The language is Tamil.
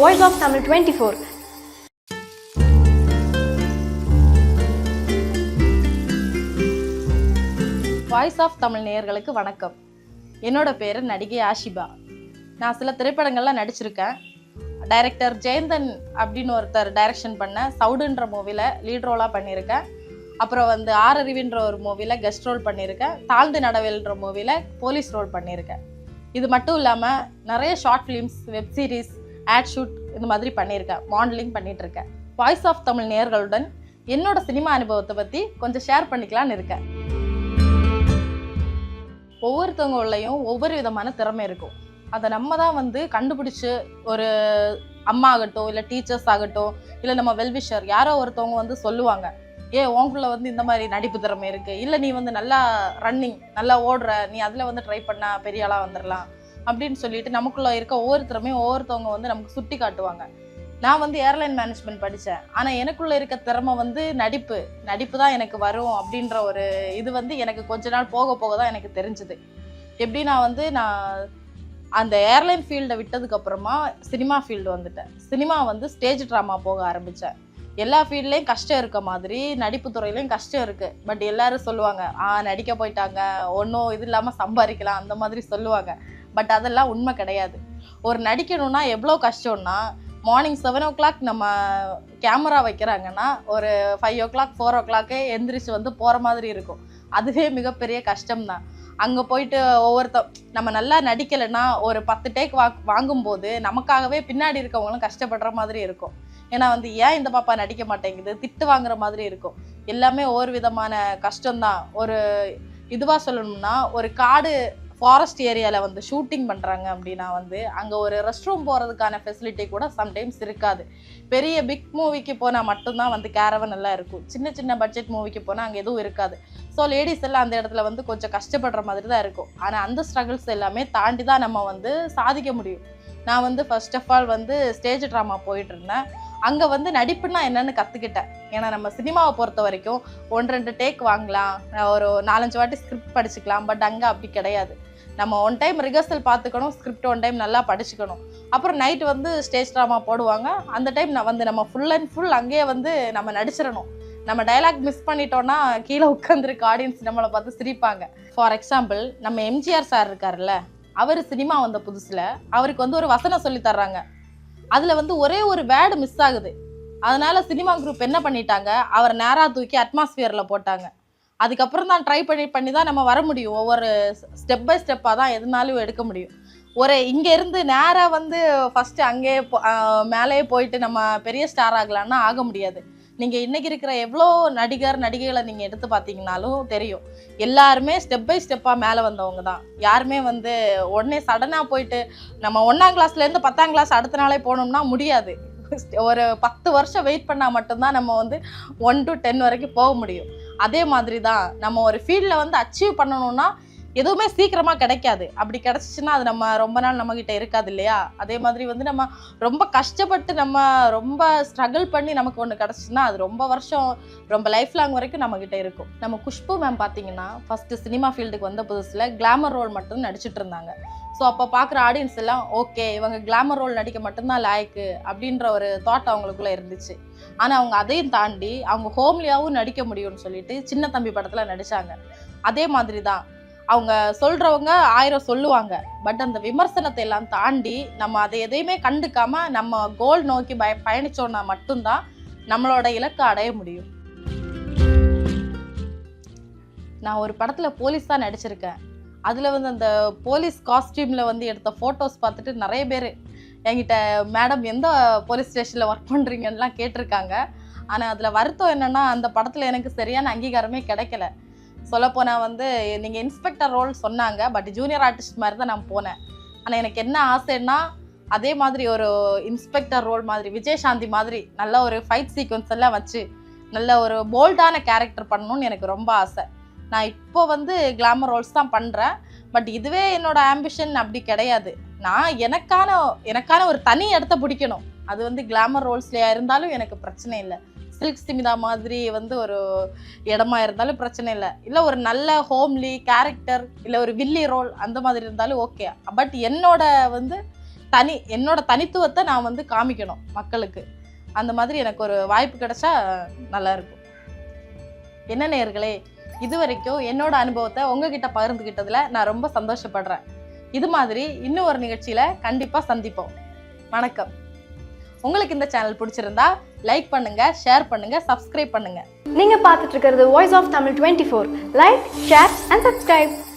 Voice of Tamil 24. Voice of Tamil நேயர்களுக்கு வணக்கம். என்னோட பேர் நடிகை ஆஷிபா. நான் சில திரைப்படங்கள்லாம் நடிச்சிருக்கேன். டைரக்டர் ஜெயந்தன் அப்படின்னு ஒருத்தர் டைரக்ஷன் பண்ண சவுடுன்ற மூவியில் லீட் ரோலாக பண்ணியிருக்கேன். அப்புறம் ஆரறிவின்ற ஒரு மூவியில் கெஸ்ட் ரோல் பண்ணியிருக்கேன். தாழ்ந்து நடவேல்ன்ற மூவியில் போலீஸ் ரோல் பண்ணியிருக்கேன். இது மட்டும் இல்லாமல் நிறைய short films, web series, ad shoot இந்த மாதிரி பண்ணியிருக்கேன். மாடலிங் பண்ணிகிட்ருக்கேன். வாய்ஸ் ஆஃப் தமிழ் நேயர்களுடன் என்னோட சினிமா அனுபவத்தை பற்றி கொஞ்சம் ஷேர் பண்ணிக்கலான்னு இருக்கேன். ஒவ்வொருத்தவங்களையும் ஒவ்வொரு விதமான திறமை இருக்கும். அதை நம்ம தான் கண்டுபிடிச்சி, ஒரு அம்மா ஆகட்டும், இல்லை டீச்சர்ஸ் ஆகட்டும், இல்லை நம்ம வெல்விஷர் யாரோ ஒருத்தவங்க சொல்லுவாங்க, உங்களுக்குள்ள இந்த மாதிரி நடிப்பு திறமை இருக்குது, இல்லை நீ நல்லா ரன்னிங் நல்லா ஓடுற, நீ அதில் ட்ரை பண்ணா பெரிய ஆளாக வந்துடலாம் அப்படின்னு சொல்லிட்டு நமக்குள்ள இருக்க ஒவ்வொரு திறமையும் ஒவ்வொருத்தவங்க நமக்கு சுட்டி காட்டுவாங்க. நான் ஏர்லைன் மேனேஜ்மெண்ட் படித்தேன். ஆனால் எனக்குள்ளே இருக்க திறமை நடிப்பு தான் எனக்கு வரும் அப்படின்ற ஒரு இது எனக்கு கொஞ்ச நாள் போக போக தான் எனக்கு தெரிஞ்சுது. எப்படி நான் அந்த ஏர்லைன் ஃபீல்டை விட்டதுக்கப்புறமா சினிமா ஃபீல்டு வந்துட்டேன். சினிமா ஸ்டேஜ் ட்ராமா போக ஆரம்பித்தேன். எல்லா ஃபீல்ட்லேயும் கஷ்டம் இருக்க மாதிரி நடிப்பு துறையிலையும் கஷ்டம் இருக்குது. பட் எல்லோரும் சொல்லுவாங்க, நடிக்க போயிட்டாங்க, ஒன்றும் இது இல்லாமல் சம்பாதிக்கலாம் அந்த மாதிரி சொல்லுவாங்க. பட் அதெல்லாம் உண்மை கிடையாது. ஒரு நடிக்கணும்னா எவ்வளோ கஷ்டம்னா, மார்னிங் 7 o'clock நம்ம கேமரா வைக்கிறாங்கன்னா ஒரு 5 o'clock 4 o'clock எந்திரிச்சு போகிற மாதிரி இருக்கும். அதுவே மிகப்பெரிய கஷ்டம்தான். அங்கே போயிட்டு நம்ம நல்லா நடிக்கலைன்னா ஒரு 10 டேக் வாங்கும்போது நமக்காகவே பின்னாடி இருக்கவங்களும் கஷ்டப்படுற மாதிரி இருக்கும். ஏன்னா ஏன் இந்த பாப்பா நடிக்க மாட்டேங்குது, திட்டு வாங்குற மாதிரி இருக்கும். எல்லாமே ஒவ்வொரு விதமான கஷ்டம்தான். ஒரு இதுவாக சொல்லணும்னா, ஒரு காடு ஃபாரஸ்ட் ஏரியாவில் ஷூட்டிங் பண்ணுறாங்க அப்படின்னா அங்கே ஒரு ரெஸ்ட் ரூம் போகிறதுக்கான ஃபெசிலிட்டி கூட சம்டைம்ஸ் இருக்காது. பெரிய பிக் மூவிக்கு போனால் மட்டும்தான் கேரவன் எல்லாம் இருக்கும். சின்ன சின்ன பட்ஜெட் மூவிக்கு போனால் அங்கே எதுவும் இருக்காது. ஸோ லேடிஸ் எல்லாம் அந்த இடத்துல கொஞ்சம் கஷ்டப்படுற மாதிரி தான் இருக்கும். ஆனால் அந்த ஸ்ட்ரகிள்ஸ் எல்லாமே தாண்டி தான் நம்ம சாதிக்க முடியும். நான் first of all stage drama போயிட்டு இருந்தேன். அங்கே நடிப்புன்னா என்னன்னு கற்றுக்கிட்டேன். ஏன்னா நம்ம சினிமாவை பொறுத்த வரைக்கும் 1-2 டேக் வாங்கலாம், ஒரு 4-5 வாட்டி ஸ்கிரிப்ட் படிச்சுக்கலாம். பட் அங்கே அப்படி கிடையாது. நம்ம 1 டைம் ரிஹர்சல் பார்த்துக்கணும், ஸ்கிரிப்ட் 1 டைம் நல்லா படிச்சுக்கணும். அப்புறம் நைட்டு ஸ்டேஜ் ட்ராமா போடுவாங்க. அந்த டைம் நம்ம ஃபுல் அண்ட் ஃபுல் அங்கேயே நம்ம நடிச்சிடணும். நம்ம டைலாக் மிஸ் பண்ணிட்டோன்னா கீழே உட்காந்துருக்க ஆடியன்ஸ் நம்மளை பார்த்து சிரிப்பாங்க. ஃபார் எக்ஸாம்பிள், நம்ம எம்ஜிஆர் சார் இருக்காருல்ல, அவர் சினிமா வந்த புதுசில் அவருக்கு ஒரு வசனம் சொல்லி தர்றாங்க. அதில் ஒரே ஒரு வேர்டு மிஸ் ஆகுது. அதனால சினிமா குரூப் என்ன பண்ணிட்டாங்க, அவர் நேராக தூக்கி அட்மாஸ்பியரில் போட்டாங்க. அதுக்கப்புறம் தான் ட்ரை பண்ணி தான் நம்ம வர முடியும். ஒவ்வொரு ஸ்டெப் பை ஸ்டெப்பாக தான் எதுனாலும் எடுக்க முடியும். இங்கேருந்து நேராக ஃபஸ்ட்டு அங்கேயே மேலேயே போயிட்டு நம்ம பெரிய ஸ்டார் ஆகலான்னா ஆக முடியாது. நீங்கள் இன்றைக்கி இருக்கிற எவ்வளோ நடிகைகளை நீங்கள் எடுத்து பார்த்தீங்கன்னாலும் தெரியும், எல்லாருமே ஸ்டெப் பை ஸ்டெப்பாக மேலே வந்தவங்க தான். யாருமே உடனே சடனாக போயிட்டு நம்ம 1ஆம் கிளாஸ்லேருந்து 10ஆம் கிளாஸ் அடுத்த நாளே போனோம்னா முடியாது. ஒரு 10 வருஷம் வெயிட் பண்ணால் மட்டும்தான் நம்ம 1 to 10 வரைக்கும் போக முடியும். அதே மாதிரி தான் நம்ம ஒரு ஃபீல்டில் அச்சீவ் பண்ணணும்னா எதுவுமே சீக்கிரமாக கிடைக்காது. அப்படி கிடச்சிச்சின்னா அது நம்ம ரொம்ப நாள் நம்மக்கிட்ட இருக்காது இல்லையா? அதே மாதிரி நம்ம ரொம்ப கஷ்டப்பட்டு நம்ம ரொம்ப ஸ்ட்ரகிள் பண்ணி நமக்கு ஒன்று கிடச்சிச்சின்னா அது ரொம்ப வருஷம், ரொம்ப லைஃப் லாங் வரைக்கும் நம்மக்கிட்ட இருக்கும். நம்ம குஷ்பு மேம் பார்த்தீங்கன்னா ஃபஸ்ட்டு சினிமா ஃபீல்டுக்கு வந்த புதுசில் கிளாமர் ரோல் மட்டும் நடிச்சிட்டு இருந்தாங்க. ஸோ அப்போ பார்க்குற ஆடியன்ஸ் எல்லாம் ஓகே, இவங்க கிளாமர் ரோல் நடிக்க மட்டும்தான் லாய்க்கு அப்படின்ற ஒரு தாட் அவங்களுக்குள்ளே இருந்துச்சு. ஆனால் அவங்க அதையும் தாண்டி அவங்க ஹோம்லியாகவும் நடிக்க முடியும்னு சொல்லிட்டு சின்ன தம்பி படத்தில் நடித்தாங்க. அதே மாதிரி தான் அவங்க சொல்கிறவங்க 1000 சொல்லுவாங்க. பட் அந்த விமர்சனத்தை எல்லாம் தாண்டி நம்ம அதை எதையுமே கண்டுக்காமல் நம்ம கோல் நோக்கி பயணித்தோன்னா மட்டும்தான் நம்மளோட இலக்கை அடைய முடியும். நான் ஒரு படத்தில் போலீஸ் தான் நடிச்சிருக்கேன். அதில் அந்த போலீஸ் காஸ்டியூமில் எடுத்த ஃபோட்டோஸ் பார்த்துட்டு நிறைய பேர் என்கிட்ட, மேடம் எந்த போலீஸ் ஸ்டேஷனில் ஒர்க் பண்ணுறீங்கன்னுலாம் கேட்டிருக்காங்க. ஆனால் அதில் வருத்தம் என்னென்னா, அந்த படத்தில் எனக்கு சரியான அங்கீகாரமே கிடைக்கல. சொல்லப்போனால் நீங்கள் இன்ஸ்பெக்டர் ரோல் சொன்னாங்க, பட் ஜூனியர் ஆர்டிஸ்ட் மாதிரி தான் நான் போனேன். ஆனால் எனக்கு என்ன ஆசைன்னா, அதே மாதிரி ஒரு இன்ஸ்பெக்டர் ரோல் மாதிரி விஜயசாந்தி மாதிரி நல்ல ஒரு ஃபைட் சீக்வன்ஸ் எல்லாம் வச்சு நல்ல ஒரு போல்டான கேரக்டர் பண்ணணும்னு எனக்கு ரொம்ப ஆசை. நான் இப்போ கிளாமர் ரோல்ஸ் தான் பண்ணுறேன். பட் இதுவே என்னோட ஆம்பிஷன் அப்படி கிடையாது. நான் எனக்கான ஒரு தனி இடத்த பிடிக்கணும். அது கிளாமர் ரோல்ஸ்லையா இருந்தாலும் எனக்கு பிரச்சனை இல்லை. சில்க் சிமிதா மாதிரி ஒரு இடமா இருந்தாலும் பிரச்சனை இல்லை. இல்லை ஒரு நல்ல ஹோம்லி கேரக்டர், இல்லை ஒரு வில்லி ரோல் அந்த மாதிரி இருந்தாலும் ஓகே. பட் என்னோட என்னோட தனித்துவத்தை நான் வந்து காமிக்கணும் மக்களுக்கு. அந்த மாதிரி எனக்கு ஒரு வாய்ப்பு கிடைச்சா நல்லா இருக்கும். என்ன நேயர்களே, இது வரைக்கும் என்னோட அனுபவத்தை உங்ககிட்ட பகிர்ந்துக்கிட்டதுல நான் ரொம்ப சந்தோஷப்படுறேன். இது மாதிரி இன்னும் ஒரு நிகழ்ச்சியில கண்டிப்பா சந்திப்போம். வணக்கம். உங்களுக்கு இந்த சேனல் பிடிச்சிருந்தா லைக் பண்ணுங்க, ஷேர் பண்ணுங்க, சப்ஸ்கிரைப் பண்ணுங்க. நீங்க பார்த்துட்டு இருக்கிறது voice of Tamil 24. Like, share and subscribe.